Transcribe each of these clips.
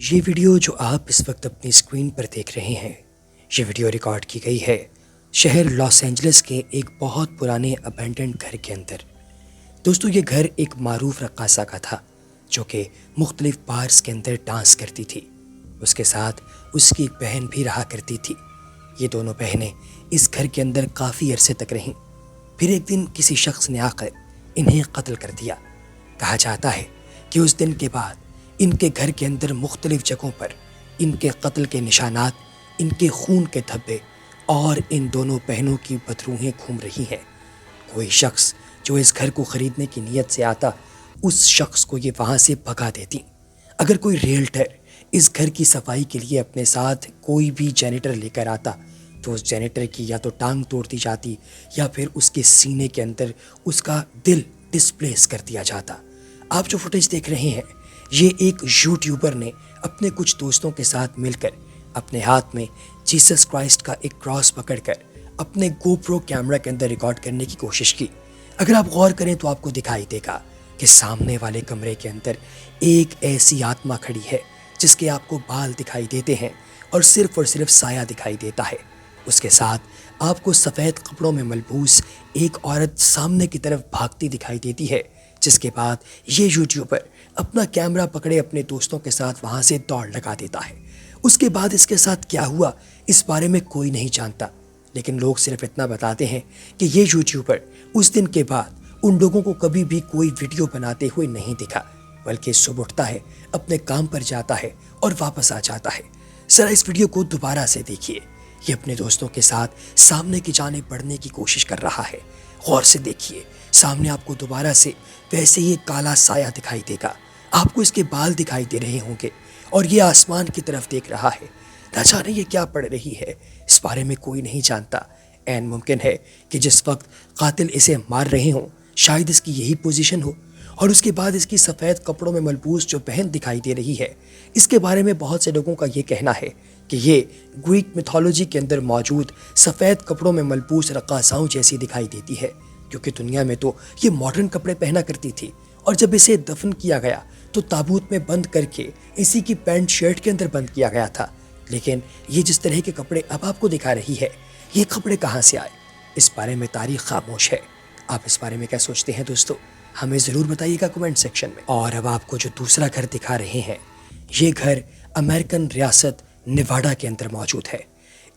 ये वीडियो जो आप इस वक्त अपनी स्क्रीन पर देख रहे हैं, ये वीडियो रिकॉर्ड की गई है शहर लॉस एंजलिस के एक बहुत पुराने अबैंडन्ड घर के अंदर। दोस्तों, ये घर एक मारूफ रक्कासा का था जो कि मुख्तलिफ बार्स के अंदर डांस करती थी। उसके साथ उसकी एक बहन भी रहा करती थी। ये दोनों बहनें इस घर के अंदर काफ़ी अरसे तक रहीं। फिर एक दिन किसी शख्स ने आकर इन्हें कत्ल कर दिया। कहा जाता है कि उस दिन के बाद इनके घर के अंदर मुख्तलिफ जगहों पर इनके कत्ल के निशानात, इनके खून के धब्बे और इन दोनों बहनों की बदरूहें घूम रही हैं। कोई शख्स जो इस घर को ख़रीदने की नीयत से आता, उस शख्स को ये वहाँ से भगा देती। अगर कोई रियल्टर इस घर की सफाई के लिए अपने साथ कोई भी जेनेटर लेकर आता तो उस जेनेटर की या तो टांग तोड़ दी जाती या फिर उसके सीने के अंदर उसका दिल डिस्प्लेस कर दिया जाता। आप जो फुटेज देख रहे हैं, ये एक यूट्यूबर ने अपने कुछ दोस्तों के साथ मिलकर अपने हाथ में जीसस क्राइस्ट का एक क्रॉस पकड़कर अपने गोप्रो कैमरा के अंदर रिकॉर्ड करने की कोशिश की। अगर आप गौर करें तो आपको दिखाई देगा कि सामने वाले कमरे के अंदर एक ऐसी आत्मा खड़ी है जिसके आपको बाल दिखाई देते हैं और सिर्फ साया दिखाई देता है। उसके साथ आपको सफ़ेद कपड़ों में मलबूस एक औरत सामने की तरफ भागती दिखाई देती है, जिसके बाद ये यूट्यूबर अपना कैमरा पकड़े अपने दोस्तों के साथ वहाँ से दौड़ लगा देता है। उसके बाद इसके साथ क्या हुआ इस बारे में कोई नहीं जानता, लेकिन लोग सिर्फ इतना बताते हैं कि ये यूट्यूबर उस दिन के बाद उन लोगों को कभी भी कोई वीडियो बनाते हुए नहीं दिखा, बल्कि सुबह उठता है, अपने काम पर जाता है और वापस आ जाता है। ज़रा इस वीडियो को दोबारा से देखिए। ये अपने दोस्तों के साथ सामने की जानिब बढ़ने की कोशिश कर रहा है। गौर से देखिए, सामने आपको दोबारा से वैसे ही काला साया दिखाई देगा। आपको इसके बाल दिखाई दे रहे होंगे और ये आसमान की तरफ देख रहा है। न जाने ये क्या पढ़ रही है, इस बारे में कोई नहीं जानता। ऐन मुमकिन है कि जिस वक्त कातिल इसे मार रहे हों, शायद इसकी यही पोजीशन हो। और उसके बाद इसकी सफ़ेद कपड़ों में मलबूस जो बहन दिखाई दे रही है, इसके बारे में बहुत से लोगों का ये कहना है कि ये ग्रीक मिथोलॉजी के अंदर मौजूद सफ़ेद कपड़ों में मलबूस रक्कासाओं जैसी दिखाई देती है, क्योंकि दुनिया में तो ये मॉडर्न कपड़े पहना करती थी। और जब इसे दफन किया गया तो ताबूत में बंद करके इसी की पैंट शर्ट के अंदर बंद किया गया था। लेकिन ये जिस तरह के कपड़े अब आपको दिखा रही है, ये कपड़े कहाँ से आए, इस बारे में तारीख खामोश है। आप इस बारे में क्या सोचते हैं दोस्तों, हमें ज़रूर बताइएगा कमेंट सेक्शन में। और अब आपको जो दूसरा घर दिखा रहे हैं, ये घर अमेरिकन रियासत नेवाडा के अंदर मौजूद है।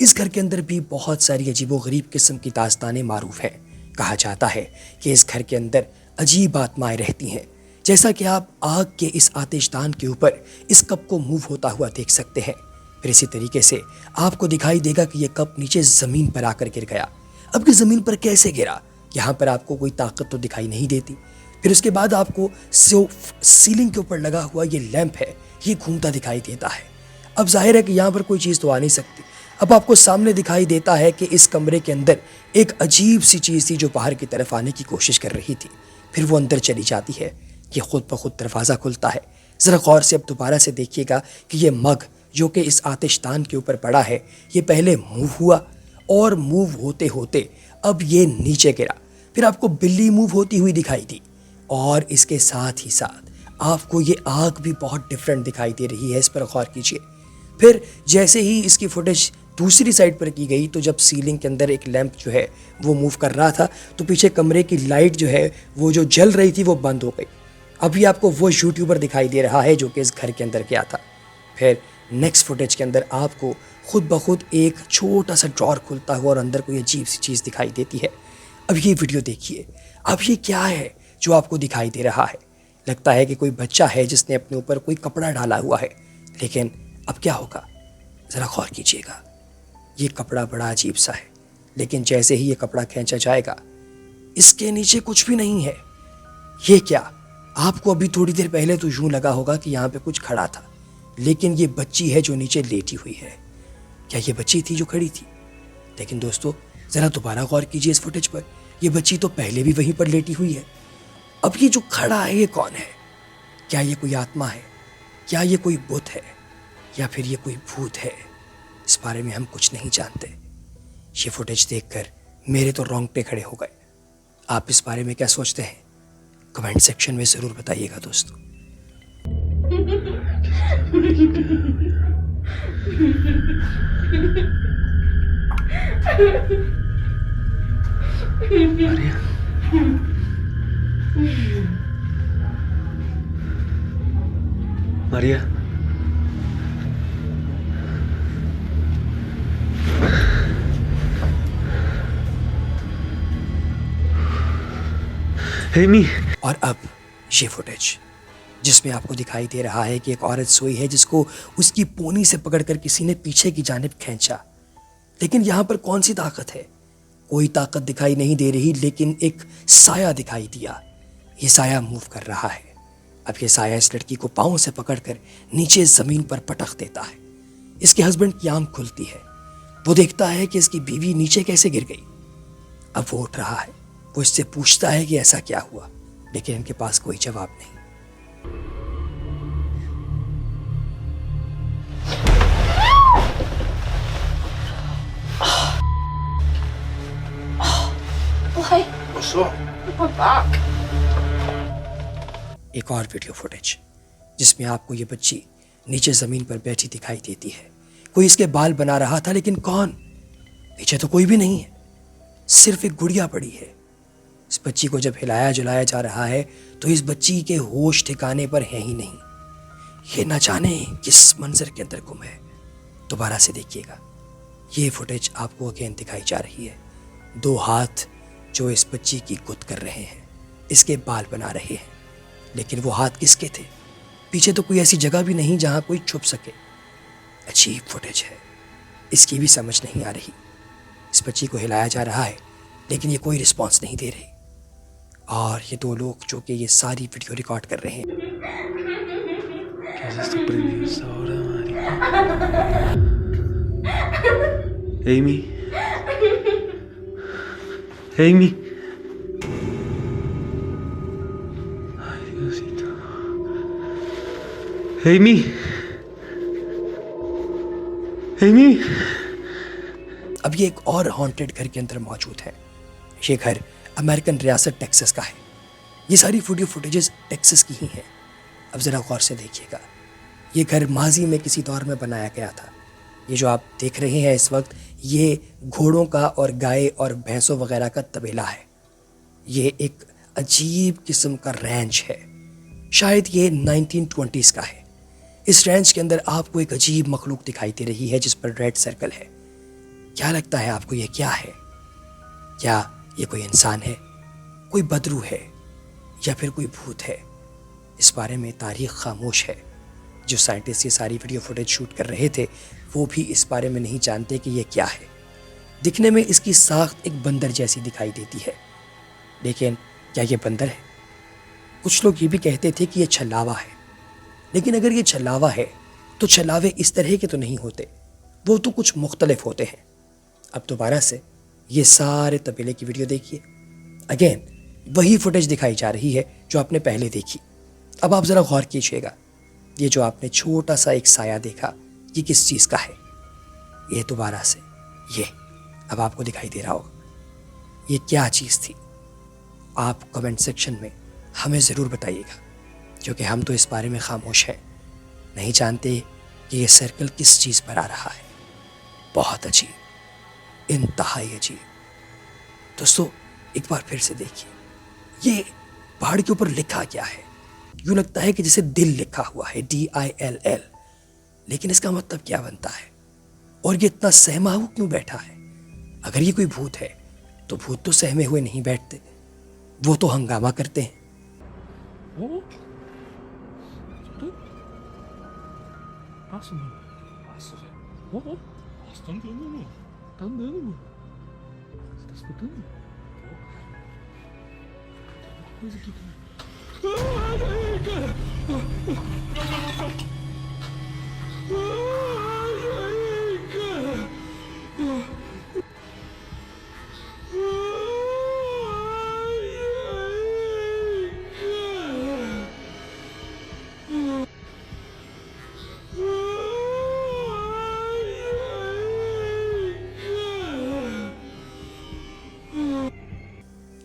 इस घर के अंदर भी बहुत सारी अजीबोगरीब किस्म की दास्तानें मारूफ हैं। कहा जाता है कि इस घर के अंदर अजीब आत्माएं रहती हैं। जैसा कि आप आग के इस आतिशदान के ऊपर इस कप को मूव होता हुआ देख सकते हैं। फिर इसी तरीके से आपको दिखाई देगा कि यह कप नीचे ज़मीन पर आकर गिर गया। अब ये ज़मीन पर कैसे गिरा, यहाँ पर आपको कोई ताकत तो दिखाई नहीं देती। फिर उसके बाद आपको सीलिंग के ऊपर लगा हुआ ये लैंप है, ये घूमता दिखाई देता है। अब जाहिर है कि यहाँ पर कोई चीज़ तो आ नहीं सकती। अब आपको सामने दिखाई देता है कि इस कमरे के अंदर एक अजीब सी चीज़ थी जो बाहर की तरफ आने की कोशिश कर रही थी। फिर वो अंदर चली जाती है। ये खुद ब खुद दरवाज़ा खुलता है। ज़रा गौर से अब दोबारा से देखिएगा कि ये मग जो कि इस आतिशदान के ऊपर पड़ा है, ये पहले मूव हुआ और मूव होते होते अब ये नीचे गिरा। फिर आपको बिल्ली मूव होती हुई दिखाई दी और इसके साथ ही साथ आपको ये आग भी बहुत डिफरेंट दिखाई दे रही है। इस पर गौर कीजिए। फिर जैसे ही इसकी फुटेज दूसरी साइड पर की गई तो जब सीलिंग के अंदर एक लैंप जो है वो मूव कर रहा था, तो पीछे कमरे की लाइट जो है वो जो जल रही थी वो बंद हो गई। अभी आपको वो यूट्यूबर दिखाई दे रहा है जो कि इस घर के अंदर गया था। फिर नेक्स्ट फुटेज के अंदर आपको खुद ब खुद एक छोटा सा ड्रॉर खुलता हुआ और अंदर कोई अजीब सी चीज़ दिखाई देती है। अब ये वीडियो देखिए। अब ये क्या है जो आपको दिखाई दे रहा है? लगता है कि कोई बच्चा है जिसने अपने ऊपर कोई कपड़ा डाला हुआ है, लेकिन अब क्या होगा, ज़रा गौर कीजिएगा। ये कपड़ा बड़ा अजीब सा है, लेकिन जैसे ही ये कपड़ा खींचा जाएगा, इसके नीचे कुछ भी नहीं है। ये क्या, आपको अभी थोड़ी देर पहले तो यूं लगा होगा कि यहाँ पे कुछ खड़ा था, लेकिन ये बच्ची है जो नीचे लेटी हुई है। क्या ये बच्ची थी जो खड़ी थी? लेकिन दोस्तों, ज़रा दोबारा गौर कीजिए इस फुटेज पर। यह बच्ची तो पहले भी वहीं पर लेटी हुई है। अब ये जो खड़ा है ये कौन है? क्या ये कोई आत्मा है? क्या ये कोई बुत है? या फिर ये कोई भूत है? इस बारे में हम कुछ नहीं जानते। ये फुटेज देखकर मेरे तो रोंगटे खड़े हो गए। आप इस बारे में क्या सोचते हैं? कमेंट सेक्शन में ज़रूर बताइएगा दोस्तों। Maria. Maria. एमी। और अब ये फुटेज जिसमें आपको दिखाई दे रहा है कि एक औरत सोई है जिसको उसकी पोनी से पकड़कर किसी ने पीछे की जानिब खींचा। लेकिन यहाँ पर कौन सी ताकत है? कोई ताकत दिखाई नहीं दे रही, लेकिन एक साया दिखाई दिया। ये साया मूव कर रहा है। अब ये साया इस लड़की को पाँव से पकड़कर नीचे जमीन पर पटक देता है। इसके हस्बैंड की आंख खुलती है। वो देखता है कि इसकी बीवी नीचे कैसे गिर गई। अब वो उठ रहा है। वो इससे पूछता है कि ऐसा क्या हुआ, लेकिन इनके पास कोई जवाब नहीं। What's up? My back. एक और वीडियो फुटेज जिसमें आपको ये बच्ची नीचे जमीन पर बैठी दिखाई देती है। कोई इसके बाल बना रहा था, लेकिन कौन? पीछे तो कोई भी नहीं है, सिर्फ एक गुड़िया पड़ी है। इस बच्ची को जब हिलाया जुलाया जा रहा है तो इस बच्ची के होश ठिकाने पर है ही नहीं। ये न जाने किस मंजर के अंदर गुम है। दोबारा से देखिएगा, ये फुटेज आपको अगेन दिखाई जा रही है। दो हाथ जो इस बच्ची की गुद कर रहे हैं, इसके बाल बना रहे हैं, लेकिन वो हाथ किसके थे? पीछे तो कोई ऐसी जगह भी नहीं जहां कोई छुप सके। अजीब फुटेज है, इसकी भी समझ नहीं आ रही। इस बच्ची को हिलाया जा रहा है, लेकिन ये कोई रिस्पॉन्स नहीं दे रही। और ये दो लोग जो कि ये सारी वीडियो रिकॉर्ड कर रहे हैं। ¿Qué es esto prendido ahora, María? Amy. Amy. Ay, Diosito. Amy. Amy. अब ये एक और हॉन्टेड घर के अंदर मौजूद है। ये घर अमेरिकन रियासत टेक्सास का है। ये सारी वीडियो फुटेजेस टेक्सास की ही हैं। अब ज़रा गौर से देखिएगा, ये घर माजी में किसी दौर में बनाया गया था। ये जो आप देख रहे हैं इस वक्त, ये घोड़ों का और गाय और भैंसों वगैरह का तबेला है। ये एक अजीब किस्म का रैंच है। शायद ये 1920s का है। इस रैंच के अंदर आपको एक अजीब मखलूक दिखाई दे रही है जिस पर रेड सर्कल है। क्या लगता है आपको ये क्या है? क्या ये कोई इंसान है, कोई बदरू है, या फिर कोई भूत है? इस बारे में तारीख खामोश है। जो साइंटिस्ट ये सारी वीडियो फुटेज शूट कर रहे थे वो भी इस बारे में नहीं जानते कि ये क्या है। दिखने में इसकी साख्त एक बंदर जैसी दिखाई देती है, लेकिन क्या ये बंदर है? कुछ लोग ये भी कहते थे कि ये छलावा है, लेकिन अगर ये छलावा है तो छलावे इस तरह के तो नहीं होते, वो तो कुछ मुख्तलिफ होते हैं। अब दोबारा से ये सारे तबेले की वीडियो देखिए। अगेन वही फुटेज दिखाई जा रही है जो आपने पहले देखी। अब आप ज़रा गौर कीजिएगा, ये जो आपने छोटा सा एक साया देखा, ये किस चीज़ का है? ये दोबारा से ये अब आपको दिखाई दे रहा होगा। ये क्या चीज़ थी? आप कमेंट सेक्शन में हमें ज़रूर बताइएगा, क्योंकि हम तो इस बारे में खामोश हैं, नहीं जानते कि ये सर्कल किस चीज़ पर आ रहा है। बहुत अजीब, इंतहाई अजीब। दोस्तों एक बार फिर से देखिए, ये पहाड़ के ऊपर लिखा क्या है? यूँ लगता है कि जैसे दिल लिखा हुआ है, DILL, लेकिन इसका मतलब क्या बनता है? और ये इतना सहमा हुआ क्यों बैठा है? अगर ये कोई भूत है तो भूत तो सहमे हुए नहीं बैठते, वो तो हंगामा करते हैं।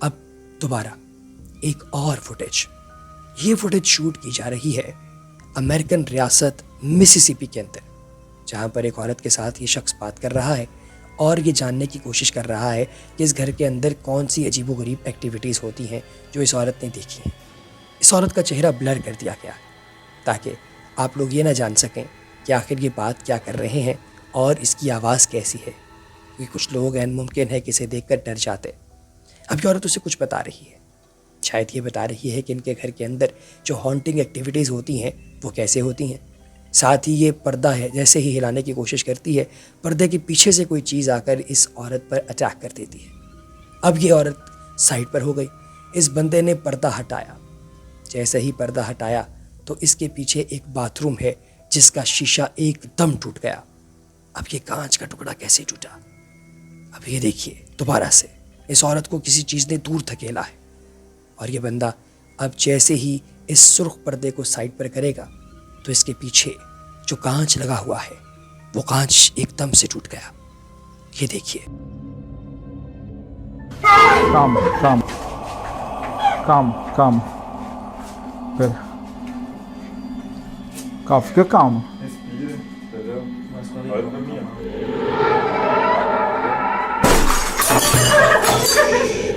अब दोबारा एक और फुटेज, ये फुटेज शूट की जा रही है अमेरिकन रियासत मिसिसिपी के अंदर, जहाँ पर एक औरत के साथ ये शख्स बात कर रहा है और ये जानने की कोशिश कर रहा है कि इस घर के अंदर कौन सी अजीबोगरीब एक्टिविटीज़ होती हैं जो इस औरत ने देखी हैं। इस औरत का चेहरा ब्लर कर दिया गया ताकि आप लोग ये ना जान सकें कि आखिर ये बात क्या कर रहे हैं और इसकी आवाज़ कैसी है, क्योंकि कुछ लोग हैं मुमकिन है कि इसे देखकर डर जाते। अब ये औरत उसे कुछ बता रही है, शायद ये बता रही है कि इनके घर के अंदर जो हॉन्टिंग एक्टिविटीज़ होती हैं वो कैसे होती हैं। साथ ही ये पर्दा है जैसे ही हिलाने की कोशिश करती है, पर्दे के पीछे से कोई चीज़ आकर इस औरत पर अटैक कर देती है। अब ये औरत साइड पर हो गई। इस बंदे ने पर्दा हटाया। जैसे ही पर्दा हटाया तो इसके पीछे एक बाथरूम है जिसका शीशा एकदम टूट गया। अब ये कांच का टुकड़ा कैसे टूटा? अब ये देखिए दोबारा से इस औरत को किसी चीज़ ने दूर धकेला है और ये बंदा अब जैसे ही इस सुर्ख पर्दे को साइड पर करेगा तो इसके पीछे जो कांच लगा हुआ है वो कांच एकदम से टूट गया। ये देखिए। Calma. Pera. Calma, fica calma. Respira, entendeu? Olha pra mim, ó.